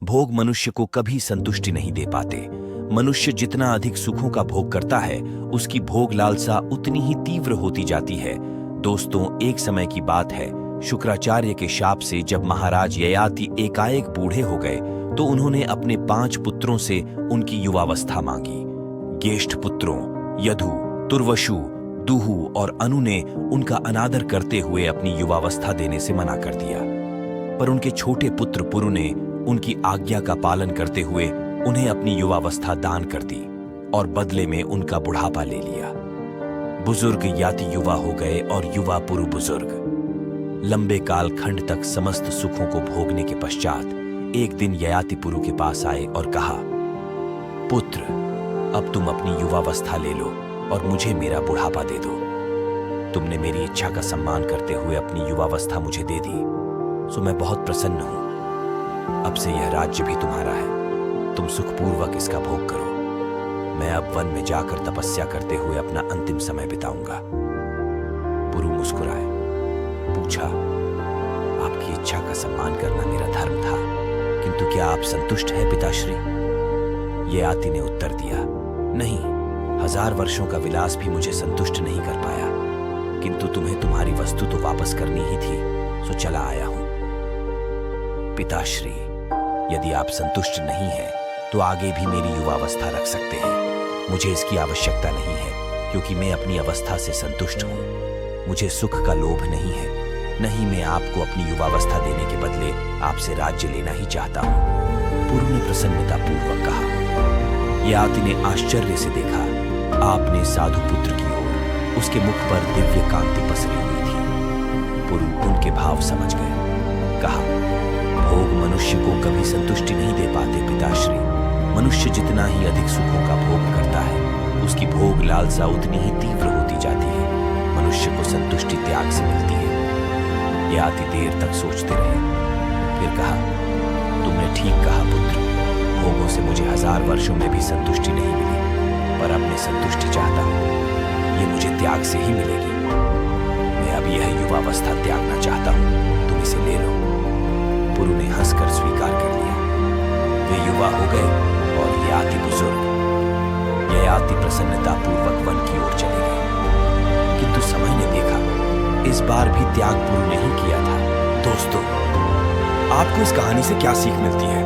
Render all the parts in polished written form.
भोग मनुष्य को कभी संतुष्टि नहीं दे पाते। मनुष्य जितना अधिक सुखों का भोग करता है, उसकी भोग लालसा उतनी ही तीव्र होती जाती है। दोस्तों, एक समय की बात है, शुक्राचार्य के शाप से जब महाराज ययाति एकाएक बूढ़े हो गए तो उन्होंने अपने 5 पुत्रों से उनकी युवावस्था मांगी। ज्येष्ठ पुत्रों यदु, तुर्वशु, दुहु और अनु ने उनका अनादर करते हुए अपनी युवावस्था देने से मना कर दिया, पर उनके छोटे पुत्र पुरु ने उनकी आज्ञा का पालन करते हुए उन्हें अपनी युवावस्था दान कर दी और बदले में उनका बुढ़ापा ले लिया। बुजुर्ग याति युवा हो गए और युवा पुरु बुजुर्ग। लंबे काल खंड तक समस्त सुखों को भोगने के पश्चात एक दिन ययाति पुरु के पास आए और कहा, पुत्र, अब तुम अपनी युवावस्था ले लो और मुझे मेरा बुढ़ापा दे दो। तुमने मेरी इच्छा का सम्मान करते हुए अपनी युवावस्था मुझे दे दी, सो मैं बहुत प्रसन्न हूं। अब से यह राज्य भी तुम्हारा है, तुम सुखपूर्वक इसका भोग करो। मैं अब वन में जाकर तपस्या करते हुए अपना अंतिम समय बिताऊंगा। पुरु मुस्कुराए, पूछा, आपकी इच्छा का सम्मान करना मेरा धर्म था, किंतु क्या आप संतुष्ट हैं पिताश्री? ययाति ने उत्तर दिया, नहीं, 1000 वर्षों का विलास भी मुझे संतुष्ट नहीं कर पाया, किंतु तुम्हें तुम्हारी वस्तु तो वापस करनी ही थी, सो चला आया हूं। पिताश्री, यदि आप संतुष्ट नहीं हैं तो आगे भी मेरी युवावस्था रख सकते हैं। मुझे इसकी आवश्यकता नहीं है, क्योंकि मैं अपनी अवस्था से संतुष्ट हूं। मुझे सुख का लोभ नहीं है, नहीं मैं आपको अपनी युवावस्था देने के बदले आपसे राज्य लेना ही चाहता हूं। पुरु ने प्रसन्नतापूर्वक कहा। ययाति ने आश्चर्य से देखा, आपने साधु पुत्र की ओर, उसके मुख पर दिव्य कांति पसरी हुई थी। पुरु उनके भाव समझ गए। कहा, भोग मनुष्य को कभी संतुष्टि नहीं दे पाते पिताश्री। मनुष्य जितना ही अधिक सुखों का भोग करता है, उसकी भोग लालसा उतनी ही तीव्र होती जाती है। मनुष्य को संतुष्टि त्याग से मिलती है। ययाति देर तक सोचते रहे, फिर कहा, तुमने ठीक कहा पुत्र, भोगों से मुझे 1000 वर्षों में भी संतुष्टि नहीं मिली, पर अब मैं संतुष्टि चाहता हूँ। ये मुझे त्याग से ही मिलेगी। मैं अब यह युवावस्था त्यागना चाहता हूँ, तुम इसे ले लो। पुरु ने हंसकर स्वीकार कर लिया। वे युवा हो गए और ययाति बुजुर्ग। ययाति प्रसन्नतापूर्वक वन की ओर चले गए, किंतु समय ने देखा, इस बार भी त्याग पुरु ने ही किया था। दोस्तों, आपको इस कहानी से क्या सीख मिलती है?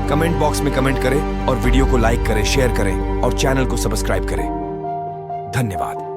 कमेंट बॉक्स में कमेंट करें और वीडियो को लाइक करें, शेयर करें और चैनल को सब्सक्राइब करें। धन्यवाद।